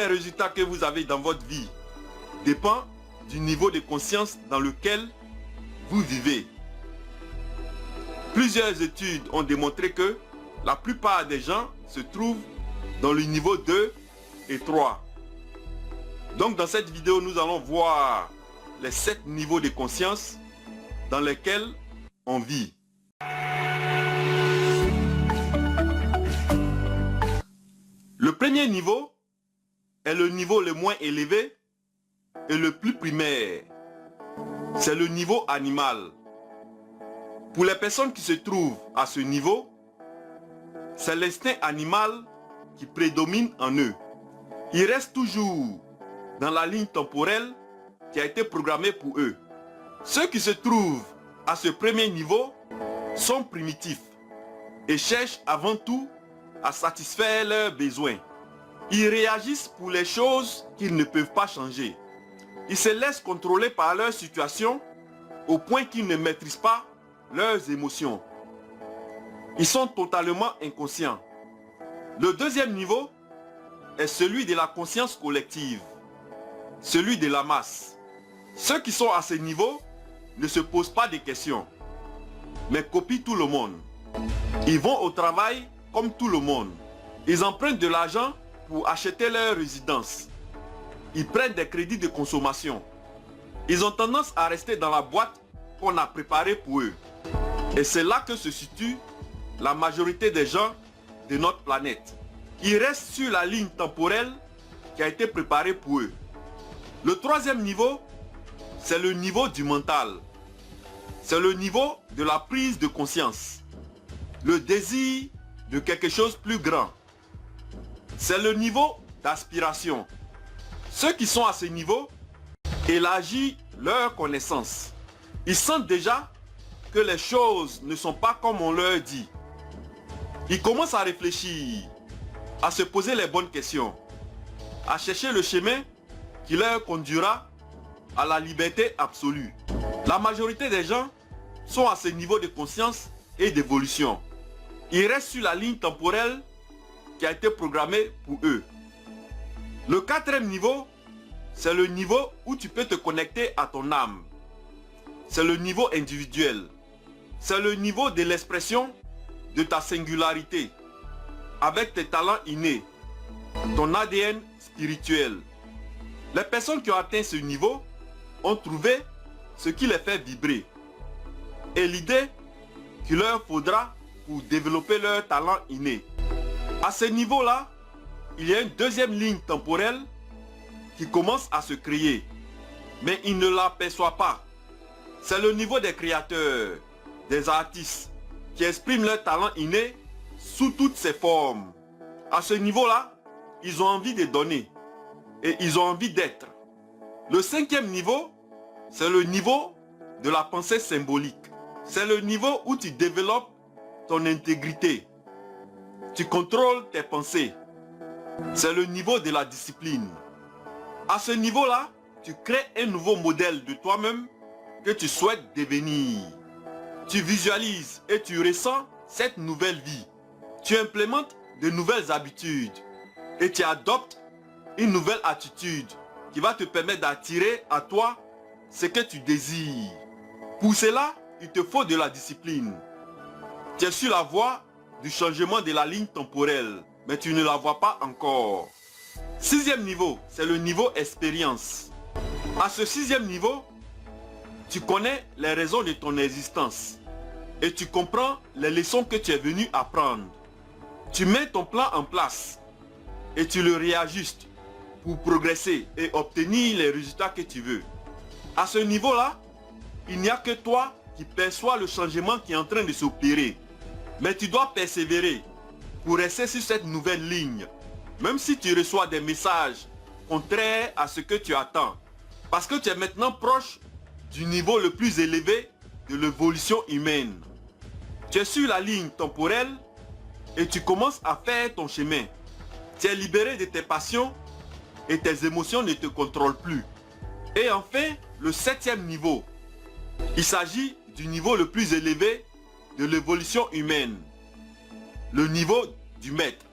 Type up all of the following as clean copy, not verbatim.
résultats que vous avez dans votre vie dépend du niveau de conscience dans lequel vous vivez. Plusieurs études ont démontré que la plupart des gens se trouvent dans le niveau 2 et 3. Donc dans cette vidéo, nous allons voir les 7 niveaux de conscience dans lesquels on vit. Le premier niveau est le niveau le moins élevé et le plus primaire. C'est le niveau animal. Pour les personnes qui se trouvent à ce niveau, c'est l'instinct animal qui prédomine en eux. Ils restent toujours dans la ligne temporelle qui a été programmée pour eux. Ceux qui se trouvent à ce premier niveau sont primitifs et cherchent avant tout à satisfaire leurs besoins. Ils réagissent pour les choses qu'ils ne peuvent pas changer. Ils se laissent contrôler par leur situation au point qu'ils ne maîtrisent pas leurs émotions. Ils sont totalement inconscients. Le deuxième niveau est celui de la conscience collective, celui de la masse. Ceux qui sont à ce niveau ne se posent pas de questions, mais copient tout le monde. Ils vont au travail comme tout le monde. Ils empruntent de l'argent pour acheter leur résidence. Ils prennent des crédits de consommation. Ils ont tendance à rester dans la boîte qu'on a préparée pour eux. Et c'est là que se situe la majorité des gens de notre planète. Ils restent sur la ligne temporelle qui a été préparée pour eux. Le troisième niveau, c'est le niveau du mental. C'est le niveau de la prise de conscience. Le désir de quelque chose de plus grand. C'est le niveau d'aspiration. Ceux qui sont à ce niveau élargissent leur connaissance. Ils sentent déjà que les choses ne sont pas comme on leur dit. Ils commencent à réfléchir, à se poser les bonnes questions, à chercher le chemin qui leur conduira à la liberté absolue. La majorité des gens sont à ce niveau de conscience et d'évolution. Ils restent sur la ligne temporelle qui a été programmée pour eux. Le quatrième niveau, c'est le niveau où tu peux te connecter à ton âme. C'est le niveau individuel. C'est le niveau de l'expression de ta singularité, avec tes talents innés, ton ADN spirituel. Les personnes qui ont atteint ce niveau ont trouvé ce qui les fait vibrer et l'idée qu'il leur faudra pour développer leur talent inné. À ce niveau-là, il y a une deuxième ligne temporelle qui commence à se créer, mais ils ne l'aperçoivent pas. C'est le niveau des créateurs, des artistes, qui expriment leur talent inné sous toutes ses formes. À ce niveau-là, ils ont envie de donner et ils ont envie d'être. Le cinquième niveau, c'est le niveau de la pensée symbolique. C'est le niveau où tu développes ton intégrité. Tu contrôles tes pensées. C'est le niveau de la discipline. À ce niveau-là, tu crées un nouveau modèle de toi-même que tu souhaites devenir. Tu visualises et tu ressens cette nouvelle vie. Tu implémentes de nouvelles habitudes et tu adoptes une nouvelle attitude qui va te permettre d'attirer à toi ce que tu désires. Pour cela, il te faut de la discipline. Tu es sur la voie du changement de la ligne temporelle, mais tu ne la vois pas encore. Sixième niveau, c'est le niveau expérience. À ce sixième niveau, tu connais les raisons de ton existence et tu comprends les leçons que tu es venu apprendre. Tu mets ton plan en place et tu le réajustes pour progresser et obtenir les résultats que tu veux. À ce niveau-là, il n'y a que toi qui perçois le changement qui est en train de s'opérer. Mais tu dois persévérer pour rester sur cette nouvelle ligne, même si tu reçois des messages contraires à ce que tu attends. Parce que tu es maintenant proche du niveau le plus élevé de l'évolution humaine. Tu es sur la ligne temporelle et tu commences à faire ton chemin. Tu es libéré de tes passions et tes émotions ne te contrôlent plus. Et enfin, le septième niveau. Il s'agit du niveau le plus élevé de l'évolution humaine. Le niveau du maître.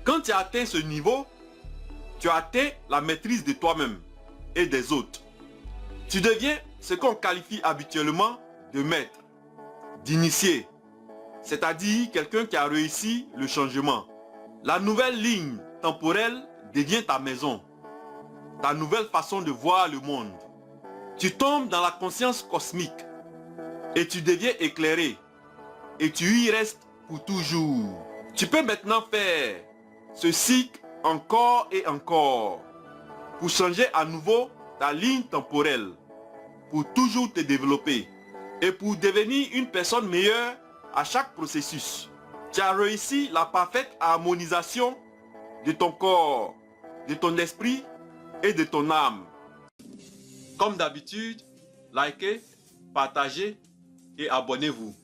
Quand tu as atteint ce niveau, tu as atteint la maîtrise de toi-même et des autres. Tu deviens ce qu'on qualifie habituellement de maître, d'initié, c'est-à-dire quelqu'un qui a réussi le changement. La nouvelle ligne temporelle devient ta maison, ta nouvelle façon de voir le monde. Tu tombes dans la conscience cosmique et tu deviens éclairé et tu y restes pour toujours. Tu peux maintenant faire ce cycle encore et encore pour changer à nouveau ta ligne temporelle, pour toujours te développer et pour devenir une personne meilleure à chaque processus. Tu as réussi la parfaite harmonisation de ton corps, de ton esprit et de ton âme. Comme d'habitude, likez, partagez et abonnez-vous.